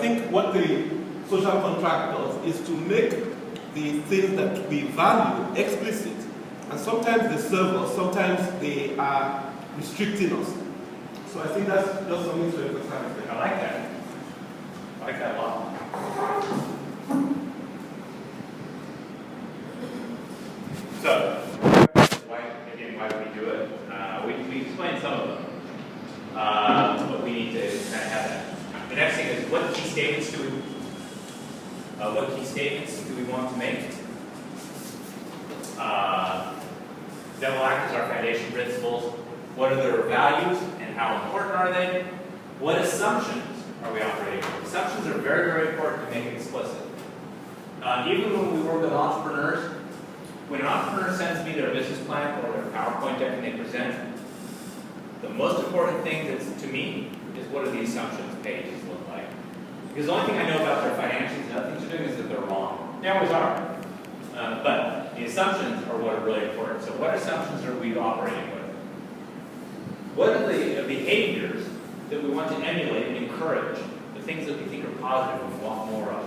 think what the social contract does is to make the things that we value explicit. And sometimes they serve us, sometimes they are restricting us. So I think that's just something to emphasize. I like that. I like that a lot. So, why do we do it? We explained some of them. But we need to kind of have that. The next thing is, what key statements do we want to make? That will act as our foundation principles. What are their values and how important are they? What assumptions are we operating with? Assumptions are very, very important to make it explicit. Even when we work with entrepreneurs, when an entrepreneur sends me their business plan or their PowerPoint deck and they present, the most important thing that's to me is what do the assumptions pages look like. Because the only thing I know about their financials and other things they're doing is that they're wrong. They always are. But the assumptions are what are really important. So what assumptions are we operating with? What are the behaviors that we want to emulate and encourage? The things that we think are positive and we want more of?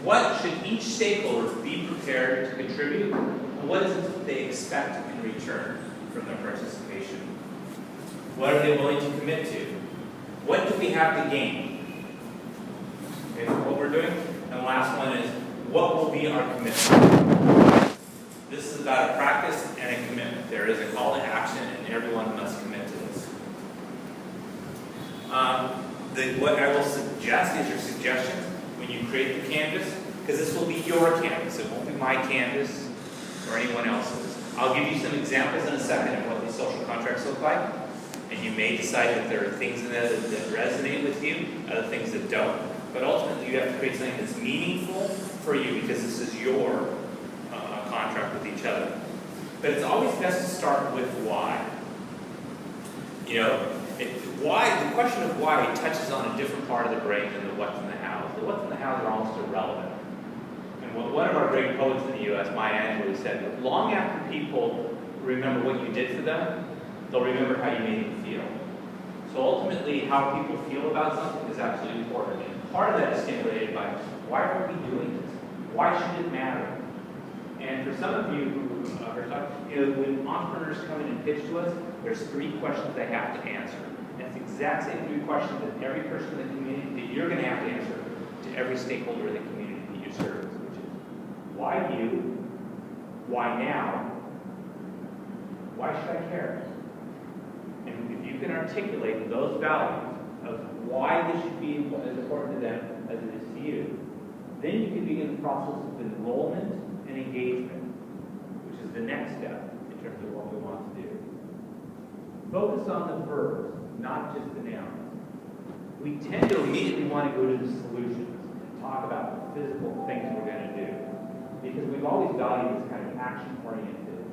What should each stakeholder be prepared to contribute? And what is it that they expect in return from their participation? What are they willing to commit to? What do we have to gain? Okay, what we're doing? And the last one is, what will be our commitment? This is about a practice and a commitment. There is a call to action, and everyone must commit to this. What I will suggest is your suggestions when you create the canvas, because this will be your canvas. It won't be my canvas or anyone else's. I'll give you some examples in a second of what these social contracts look like, and you may decide that there are things in there that resonate with you, other things that don't. But ultimately, you have to create something that's meaningful for you because this is your contract with each other. But it's always best to start with why. You know, why. The question of why touches on a different part of the brain than the what's and the hows. The what's and the hows are almost irrelevant. And one of our great poets in the U.S., Maya Angelou, said that long after people remember what you did for them, they'll remember how you made them feel. So ultimately, how people feel about something is absolutely important. And part of that is stimulated by, why are we doing this? Why should it matter? And for some of you who are talking, when entrepreneurs come in and pitch to us, there's 3 questions they have to answer. And it's the exact same 3 questions that every person in the community, that you're going to have to answer to every stakeholder in the community that you serve, which is, why you? Why now? Why should I care? And if you can articulate those values of why this should be as important to them as it is to you, then you can begin the process of enrollment and engagement, which is the next step in terms of what we want to do. Focus on the verbs, not just the nouns. We tend to immediately want to go to the solutions and talk about the physical things we're going to do, because we've always valued this kind of action-oriented.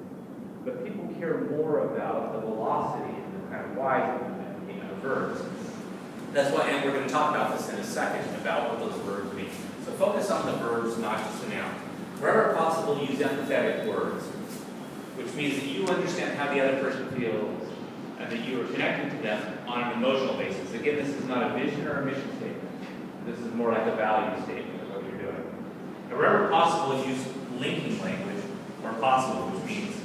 But people care more about the velocity and the kind of whys and the verbs. That's why, and we're going to talk about this in a second, about what those verbs mean. So focus on the verbs, not just the nouns. Wherever possible, use empathetic words, which means that you understand how the other person feels and that you are connecting to them on an emotional basis. Again, this is not a vision or a mission statement. This is more like a value statement of what you're doing. And wherever possible, use linking language where possible, which means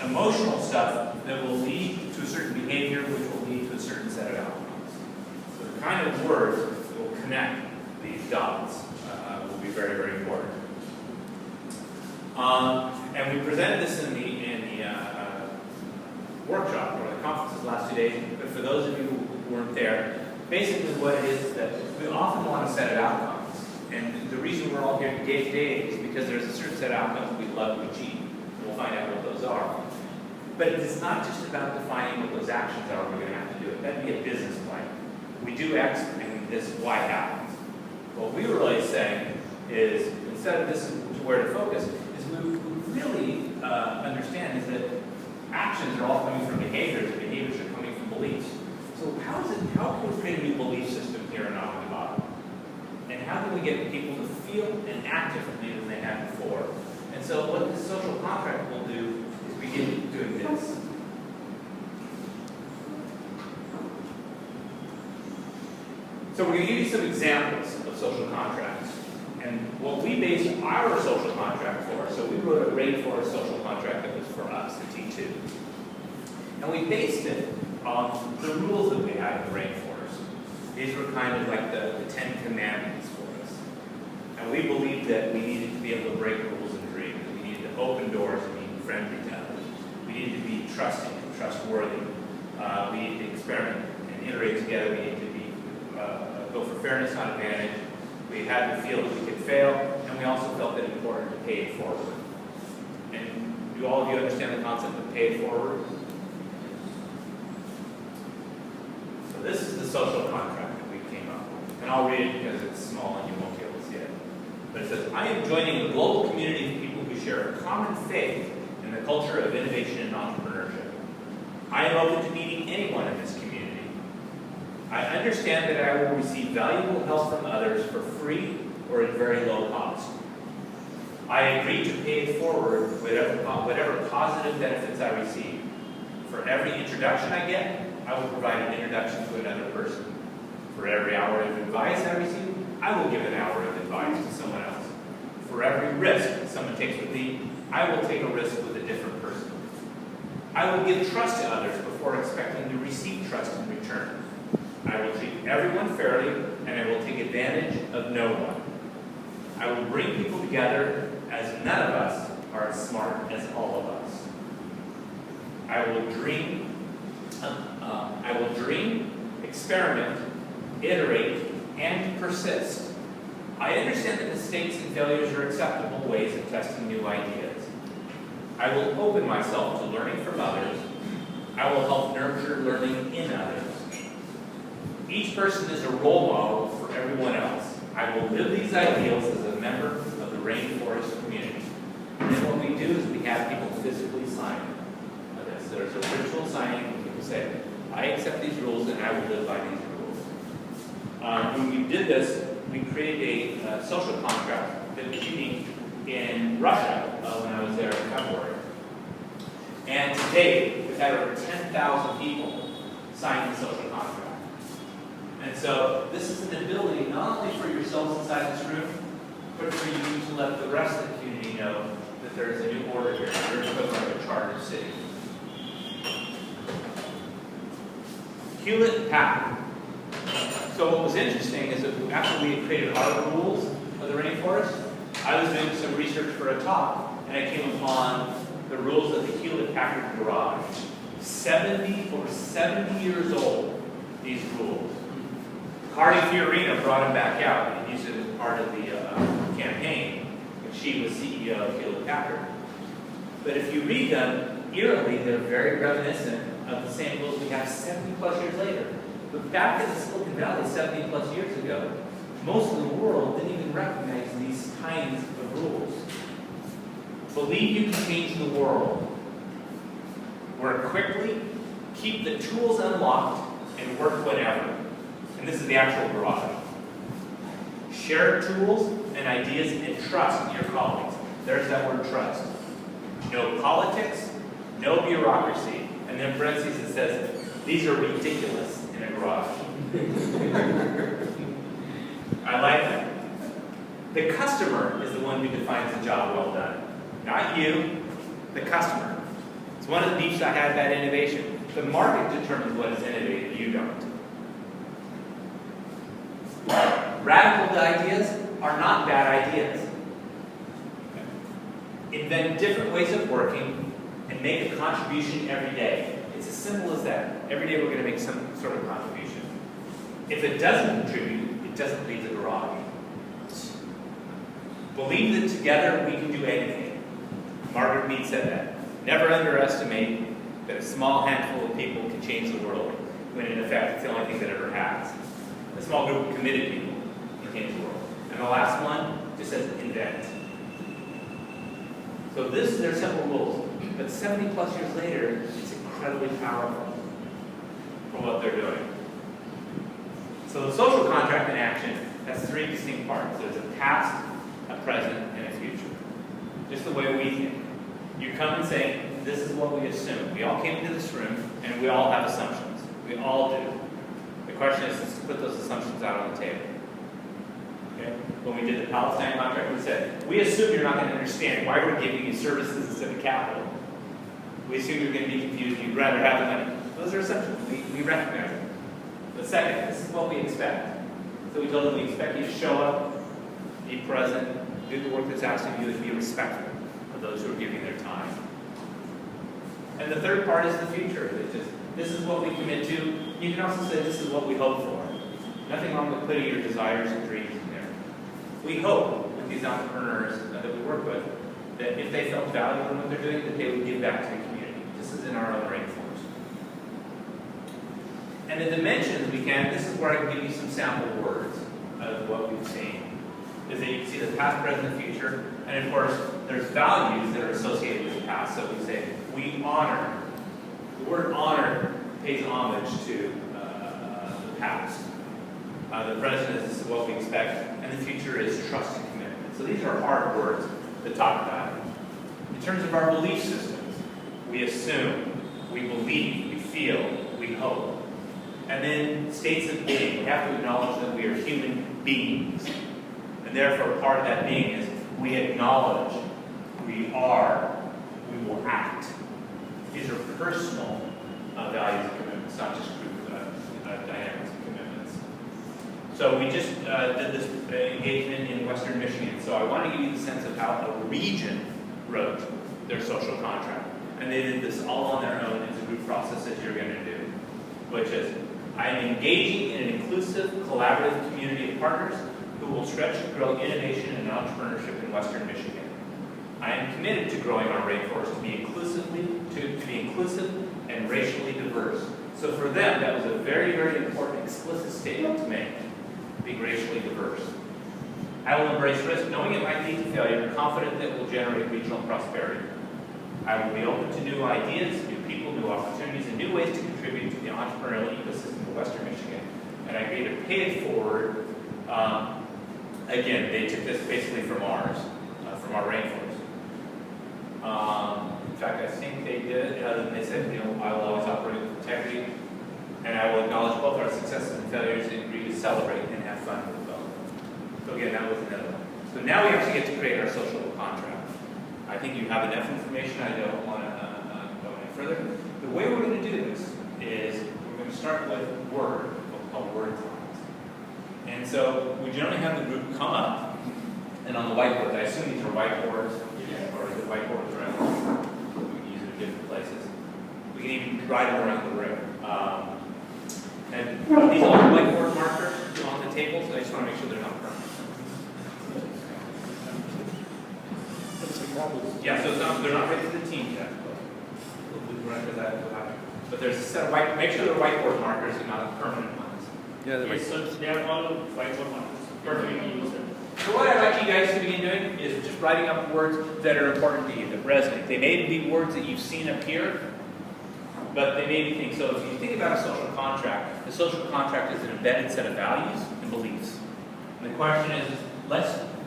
emotional stuff that will lead to a certain behavior, which will lead to a certain set of outcomes. So the kind of words that will connect these dots will be very, very important. And we presented this in the workshop or the conferences last 2 days, but for those of you who weren't there, basically what it is that we often want a set of outcomes. And the reason we're all here today is because there's a certain set of outcomes we'd love to achieve. We'll find out what those are. But it's not just about defining what those actions are we're going to have to do it. That'd be a business plan. We do X and this Y happens. What we were really saying is, instead of this is where to focus, is we really understand is that actions are all coming from behaviors, and behaviors are coming from beliefs. So how can we create a new belief system here in Ahmedabad? And how can we get people to feel and act differently than they had before? And so what this social contract will do is begin doing this. So we're going to give you some examples of social contracts. And what we based our social contract for, so we wrote a RainForest social contract that was for us, the T2. And we based it on the rules that we had in the rainforest. These were kind of like the Ten Commandments for us. And we believed that we needed to be able to break rules and dream. That we needed to open doors and be friendly to others. We needed to be trusting and trustworthy. We needed to experiment and iterate together. We needed to be go for fairness, not advantage. We had to feel that we could fail, and we also felt that it was important to pay it forward. And do all of you understand the concept of pay it forward? So this is the social contract that we came up with. And I'll read it because it's small and you won't be able to see it. But it says, I am joining a global community of people who share a common faith in the culture of innovation and entrepreneurship. I am open to meeting anyone in this community. I understand that I will receive valuable help from others for free or at very low cost. I agree to pay it forward whatever positive benefits I receive. For every introduction I get, I will provide an introduction to another person. For every hour of advice I receive, I will give an hour of advice to someone else. For every risk someone takes with me, I will take a risk with a different person. I will give trust to others before expecting to receive trust in return. I will treat everyone fairly, and I will take advantage of no one. I will bring people together as none of us are as smart as all of us. I will dream, experiment, iterate, and persist. I understand that mistakes and failures are acceptable ways of testing new ideas. I will open myself to learning from others. I will help nurture learning in others. Each person is a role model for everyone else. I will live these ideals as a member of the RainForest community. And then what we do is we have people physically sign this. There's a ritual signing where people say, I accept these rules and I will live by these rules. When we did this, we created a social contract that was unique in Russia when I was there in February. And to date, we've had over 10,000 people sign the social contract. And so this is an ability not only for yourselves inside this room, but for you to let the rest of the community know that there is a new order here. You're equivalent of a chartered city. Hewlett Packard. So what was interesting is that after we had created our rules of the rainforest, I was doing some research for a talk, and I came upon the rules of the Hewlett Packard garage. Over 70 years old, these rules. Cardi Fiorina brought them back out and used it as part of the campaign when she was CEO of Hewlett Packard. But if you read them, eerily, they're very reminiscent of the same rules we have 70 plus years later. But back in the Silicon Valley 70 plus years ago, most of the world didn't even recognize these kinds of rules. Believe you can change the world. Work quickly, keep the tools unlocked, and work whenever. And this is the actual garage. Share tools and ideas and trust your colleagues. There's that word trust. No politics, no bureaucracy. And then parentheses it says, these are ridiculous in a garage. I like that. The customer is the one who defines the job well done. Not you, the customer. It's one of the beefs I had about innovation. The market determines what is innovative, you don't. Radical ideas are not bad ideas. Invent different ways of working and make a contribution every day. It's as simple as that. Every day we're going to make some sort of contribution. If it doesn't contribute, it doesn't leave the garage. Believe that together we can do anything. Margaret Mead said that. Never underestimate that a small handful of people can change the world, when in effect it's the only thing that ever has. A small group of committed people can change the world. And the last one just says invent. So this is their simple rules. But 70 plus years later, it's incredibly powerful for what they're doing. So the social contract in action has three distinct parts. There's a past, a present, and a future. Just the way we think. You come and say, this is what we assume. We all came into this room, and we all have assumptions. We all do. The question is to put those assumptions out on the table. Okay? When we did the Palestine contract, we said, we assume you're not going to understand why we're giving you services instead of capital. We assume you're going to be confused, you'd rather have the money. Those are assumptions. We recognize them. But second, this is what we expect. So we told them we expect you to show up, be present, do the work that's asked of you, and be respectful of those who are giving their time. And the third part is the future. It's just, this is what we commit to. You can also say this is what we hope for. Nothing wrong with putting your desires and dreams in there. We hope with these entrepreneurs that we work with that if they felt valued in what they're doing, that they would give back to the community. This is in our own rainforest. And the dimensions we can, this is where I can give you some sample words of what we've seen. Is that you can see the past, present, and future. And of course, there's values that are associated with the past. So we say, we honor. The word honor pays homage to the past. The present is this is what we expect. And the future is trust and commitment. So these are hard words to talk about. In terms of our belief systems, we assume, we believe, we feel, we hope. And then states of being. We have to acknowledge that we are human beings. And therefore, part of that being is we acknowledge, we are, we will act. These are personal values and commitments, not just group dynamics and commitments. So we just did this engagement in Western Michigan. So I want to give you the sense of how a region wrote their social contract. And they did this all on their own as a group process as you're going to do, which is, I am engaging in an inclusive, collaborative community of partners who will stretch and grow innovation and entrepreneurship in Western Michigan. I am committed to growing our rainforest to be inclusive and racially diverse. So for them, that was a very, very important explicit statement to make, being racially diverse. I will embrace risk, knowing it might lead to failure, confident that it will generate regional prosperity. I will be open to new ideas, new people, new opportunities, and new ways to contribute to the entrepreneurial ecosystem of Western Michigan. And I agree to pay it forward. Again, they took this basically from ours, from our rainforest. In fact, I think they did, they said, you know, I will always operate with integrity, and I will acknowledge both our successes and failures and agree to celebrate and have fun with both. So again, that was another one. So now we actually get to create our social contract. I think you have enough information. I don't want to go any further. The way we're going to do this is we're going to start with word, what we call word clouds. And so we generally have the group come up, and on the whiteboard, I assume these are whiteboards, or is it whiteboards around? We can use it in different places. We can even write them around the room. And these are all whiteboard markers on the table, so I just want to make sure they're not permanent. Yeah, so they're not ready for the team yet. We'll run into that. But there's a set of make sure they're whiteboard markers and not permanent ones. Yeah, yes, so they are all whiteboard markers. Perfect. So what I'd like you guys to begin doing is just writing up words that are important to you, that resonate. They may be words that you've seen appear, but they may be things. So if you think about a social contract, the social contract is an embedded set of values and beliefs. And the question is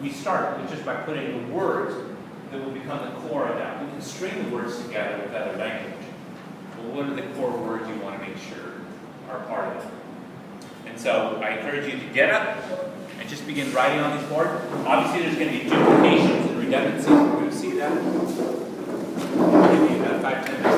we start with just by putting the words that will become the core of that. We can string the words together with other language. Well, what are the core words you want to make sure are part of it? And so I encourage you to get up and just begin writing on these boards. Obviously, there's going to be duplications and redundancies. We're going to see that. Maybe about 5-10 minutes.